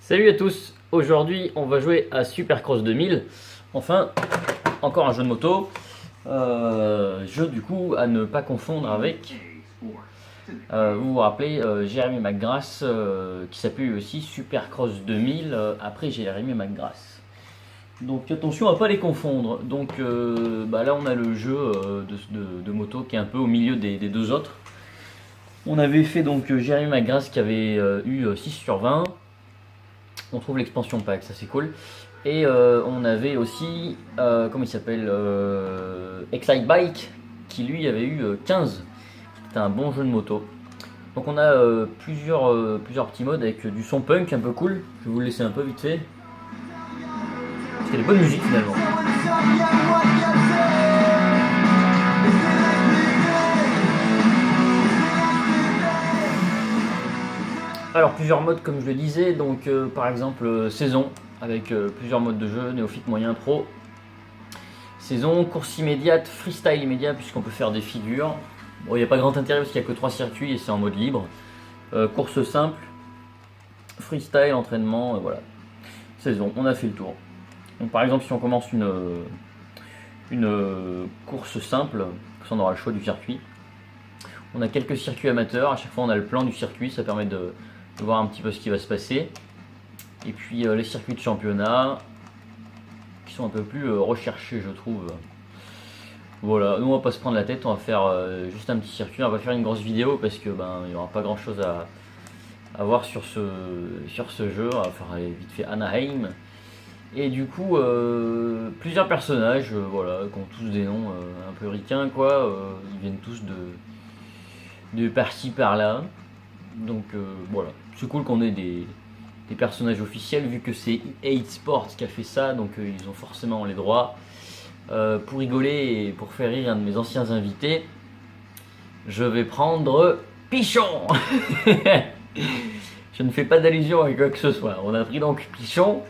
Salut à tous, aujourd'hui on va jouer à Supercross 2000, enfin encore un jeu de moto, jeu du coup à ne pas confondre avec, vous vous rappelez, Jeremy McGrath qui s'appelle aussi Supercross 2000 après Jeremy McGrath. Donc attention à pas les confondre, donc là on a le jeu de moto qui est un peu au milieu des deux autres. On avait fait donc Jeremy McGrath qui avait eu 6 sur 20. On trouve l'expansion pack, ça c'est cool. Et on avait aussi, comment il s'appelle, Excite Bike, qui lui avait eu 15. C'était un bon jeu de moto. Donc on a plusieurs petits modes avec du son punk un peu cool. Je vais vous le laisser un peu vite fait. C'était des bonnes musiques finalement. Alors plusieurs modes comme je le disais, donc par exemple saison avec plusieurs modes de jeu, néophyte, moyen, pro. Saison, course immédiate, freestyle immédiat puisqu'on peut faire des figures. Bon, il n'y a pas grand intérêt parce qu'il n'y a que 3 circuits et c'est en mode libre. Course simple, freestyle, entraînement, voilà. Saison, on a fait le tour. Donc par exemple si on commence une course simple, on aura le choix du circuit. On a quelques circuits amateurs, à chaque fois on a le plan du circuit, ça permet de voir un petit peu ce qui va se passer. Et puis les circuits de championnat qui sont un peu plus recherchés je trouve. Voilà, nous on va pas se prendre la tête, on va faire juste un petit circuit, on va faire une grosse vidéo parce que il n'y aura pas grand chose à voir sur ce jeu. On va faire vite fait Anaheim. Et du coup plusieurs personnages voilà, qui ont tous des noms un peu ricains quoi, ils viennent tous de par-ci par-là. Donc voilà, c'est cool qu'on ait des personnages officiels vu que c'est EA Sports qui a fait ça, donc ils ont forcément les droits. Pour rigoler et pour faire rire un de mes anciens invités, je vais prendre Pichon. Je ne fais pas d'allusion à quoi que ce soit. On a pris donc Pichon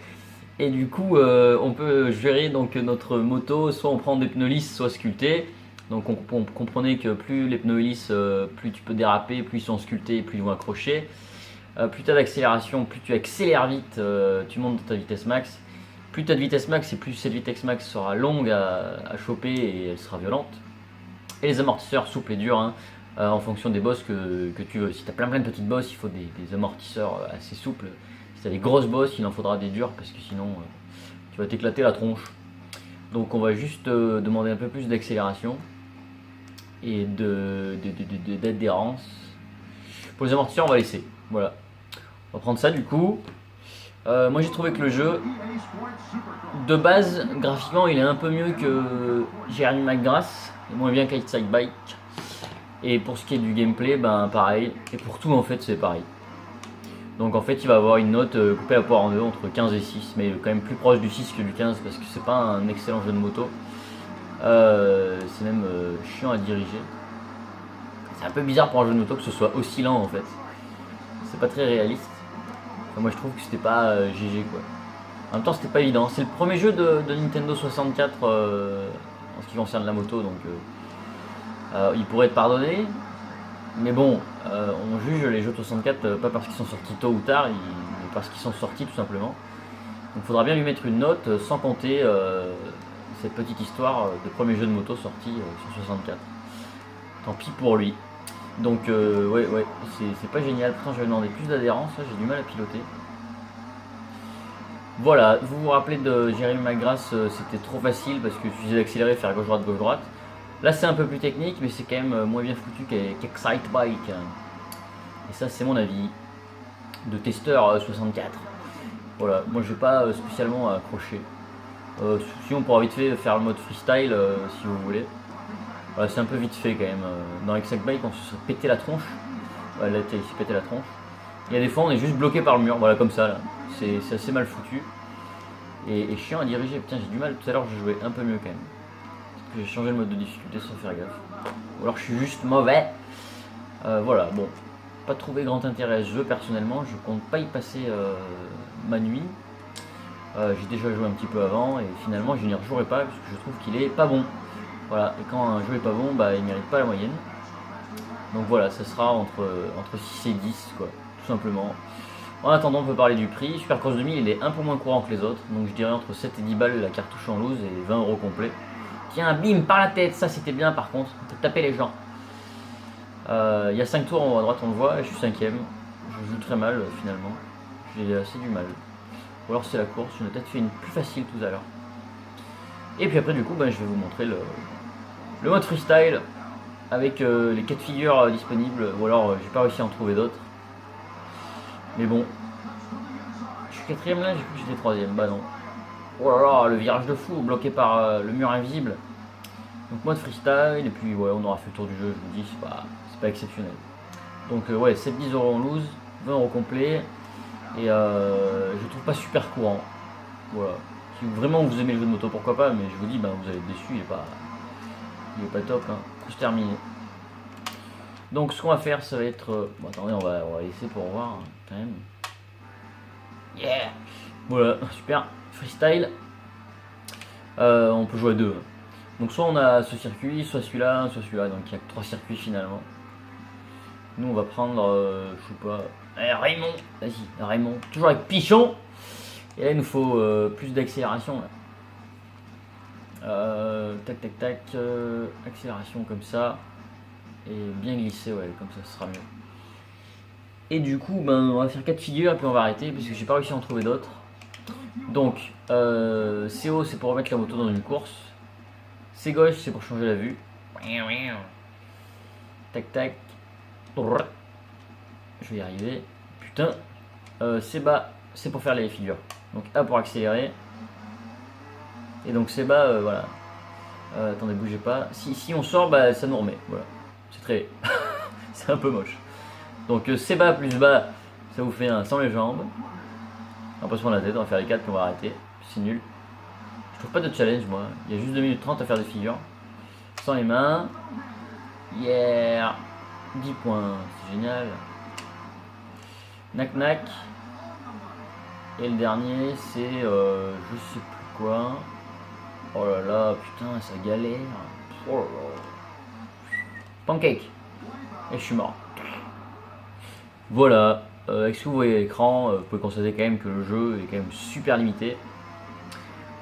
et du coup on peut gérer donc notre moto, soit on prend des pneus lisses, soit sculptés. Donc on comprenait que plus les pneus lisses, plus tu peux déraper, plus ils sont sculptés, plus ils vont accrocher. Plus tu as d'accélération, plus tu accélères vite, tu montes dans ta vitesse max. Plus tu as de vitesse max et plus cette vitesse max sera longue à choper et elle sera violente. Et les amortisseurs souples et durs hein, en fonction des bosses que tu veux. Si tu as plein de petites bosses, il faut des amortisseurs assez souples. Si tu as des grosses bosses, il en faudra des durs parce que sinon tu vas t'éclater la tronche. Donc on va juste demander un peu plus d'accélération et d'adhérence. Pour les amortisseurs on va laisser. Voilà. On va prendre ça du coup. Moi j'ai trouvé que le jeu de base graphiquement il est un peu mieux que Jeremy McGrath et moins bien qu'Exite Bike. Et pour ce qui est du gameplay pareil. Et pour tout en fait c'est pareil. Donc en fait il va avoir une note coupée à poire en deux entre 15 et 6, mais quand même plus proche du 6 que du 15 parce que c'est pas un excellent jeu de moto. C'est même chiant à diriger. C'est un peu bizarre pour un jeu de moto que ce soit aussi lent en fait. C'est pas très réaliste. Enfin, moi je trouve que c'était pas GG quoi. En même temps c'était pas évident. C'est le premier jeu de Nintendo 64 en ce qui concerne la moto, donc il pourrait être pardonné. Mais bon, on juge les jeux de 64 pas parce qu'ils sont sortis tôt ou tard, mais parce qu'ils sont sortis tout simplement. Donc il faudra bien lui mettre une note sans compter cette petite histoire de premier jeu de moto sorti sur 64. Tant pis pour lui. Donc ouais, c'est pas génial. Pourtant j'avais demandé plus d'adhérence, j'ai du mal à piloter. Voilà, vous vous rappelez de Jeremy McGrath, c'était trop facile parce que suffisait d'accélérer, faire gauche droite. Là c'est un peu plus technique mais c'est quand même moins bien foutu qu'Exite Bike. Et ça c'est mon avis de testeur 64. Voilà, moi je vais pas spécialement accrocher. Si on pourra vite fait faire le mode freestyle si vous voulez. Voilà, c'est un peu vite fait quand même. Dans Excite Bike on se serait pété la tronche. Ouais, là il s'est pété la tronche. Il y a des fois on est juste bloqué par le mur, voilà comme ça là. C'est assez mal foutu. Et chiant à diriger, putain j'ai du mal, tout à l'heure je jouais un peu mieux quand même. Parce que j'ai changé le mode de difficulté sans faire gaffe. Ou alors je suis juste mauvais. Voilà, bon. Pas trouvé grand intérêt à ce jeu personnellement, je compte pas y passer ma nuit. J'ai déjà joué un petit peu avant et finalement je n'y rejouerai pas parce que je trouve qu'il est pas bon. Voilà, et quand un jeu est pas bon, il mérite pas la moyenne. Donc voilà, ça sera entre 6 et 10 quoi, tout simplement. En attendant, on peut parler du prix. Supercross 2000, il est un peu moins courant que les autres. Donc je dirais entre 7 et 10 balles la cartouche en loose et 20 € complet. Tiens, bim, par la tête. Ça, c'était bien par contre. On peut taper les gens. Il y a 5 tours en haut à droite, on le voit. Et je suis 5ème. Je joue très mal finalement. J'ai assez du mal. Ou alors c'est la course. J'en ai peut-être fait une plus facile tout à l'heure. Et puis après, du coup, je vais vous montrer le mode freestyle avec les 4 figures disponibles. Ou alors, j'ai pas réussi à en trouver d'autres. Mais bon, je suis 4ème là, j'ai cru que j'étais 3ème. Bah non. Oh là là, le virage de fou, bloqué par le mur invisible. Donc mode freestyle, et puis ouais, on aura fait le tour du jeu, je vous dis, c'est pas exceptionnel. Donc ouais, 7-10 € en loose, 20 € complet. Et je trouve pas super courant. Voilà. Si vraiment vous aimez le jeu de moto, pourquoi pas, mais je vous dis, vous allez être déçu, il est pas top. Hein. C'est terminé. Donc ce qu'on va faire, ça va être... bon attendez, on va laisser pour voir hein, quand même. Yeah. Voilà, super. Freestyle. On peut jouer à deux. Donc soit on a ce circuit, soit celui-là, soit celui-là. Donc il y a que 3 circuits finalement. Nous on va prendre, je sais pas... Raymond. Vas-y, Raymond. Toujours avec Pichon. Et là il nous faut plus d'accélération. Tac tac tac. Accélération comme ça. Et bien glisser, ouais, comme ça ce sera mieux. Et du coup, on va faire 4 figures et puis on va arrêter parce que j'ai pas réussi à en trouver d'autres. Donc, CO c'est pour remettre la moto dans une course. C gauche c'est pour changer la vue. Tac tac. Je vais y arriver. Putain. C bas c'est pour faire les figures. Donc A pour accélérer. Et donc C bas, voilà. Attendez, bougez pas. Si on sort, ça nous remet. Voilà. C'est très. C'est un peu moche. Donc C bas plus bas, ça vous fait un sans les jambes. On passe sur la tête, on va faire les 4 puis on va arrêter. C'est nul. Je trouve pas de challenge moi. Il y a juste 2 minutes 30 à faire des figures. Sans les mains. Yeah. 10 points. C'est génial. Nac nac. Et le dernier c'est je sais plus quoi. Oh là là, putain, ça galère. Oh là là. Pancake. Et je suis mort. Voilà, avec ce que vous voyez à l'écran, vous pouvez constater quand même que le jeu est quand même super limité.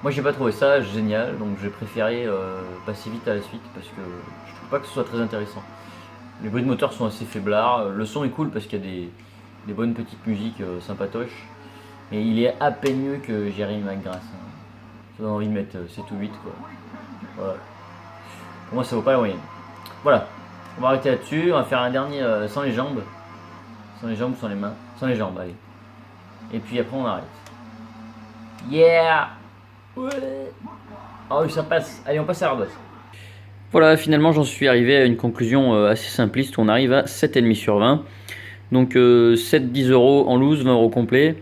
Moi j'ai pas trouvé ça génial, donc j'ai préféré passer vite à la suite parce que je trouve pas que ce soit très intéressant. Les bruits de moteur sont assez faiblards, le son est cool parce qu'il y a des bonnes petites musiques sympatoches. Mais il est à peine mieux que Jerry McGrath. Hein. Ça donne envie de mettre 7 ou 8 quoi. Voilà. Pour moi ça vaut pas la moyenne. Voilà, on va arrêter là-dessus, on va faire un dernier sans les jambes. Sans les jambes ou sans les mains? Sans les jambes, allez. Et puis après on arrête. Yeah. Ouais. Ah oui, ça passe. Allez, on passe à la bosse. Voilà, finalement j'en suis arrivé à une conclusion assez simpliste. On arrive à 7,5 sur 20. Donc 7-10 € en loose, 20 € complet.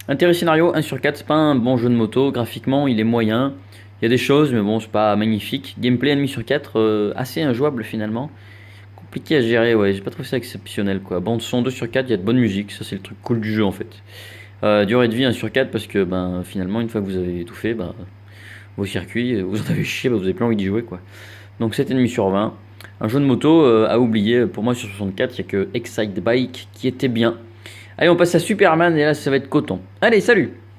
Intérêt scénario 1 sur 4, c'est pas un bon jeu de moto. Graphiquement il est moyen. Il y a des choses mais bon c'est pas magnifique. Gameplay 1,5 sur 4, assez injouable finalement. Compliqué à gérer, ouais, j'ai pas trouvé ça exceptionnel quoi. Bande son 2 sur 4, il y a de bonne musique, ça c'est le truc cool du jeu en fait. Durée de vie 1 sur 4 parce que finalement une fois que vous avez tout fait, vos circuits, vous en avez chié, vous avez plus envie d'y jouer quoi. Donc 7,5 sur 20. Un jeu de moto à oublier, pour moi sur 64, il n'y a que Excite Bike qui était bien. Allez, on passe à Superman et là ça va être coton. Allez, salut!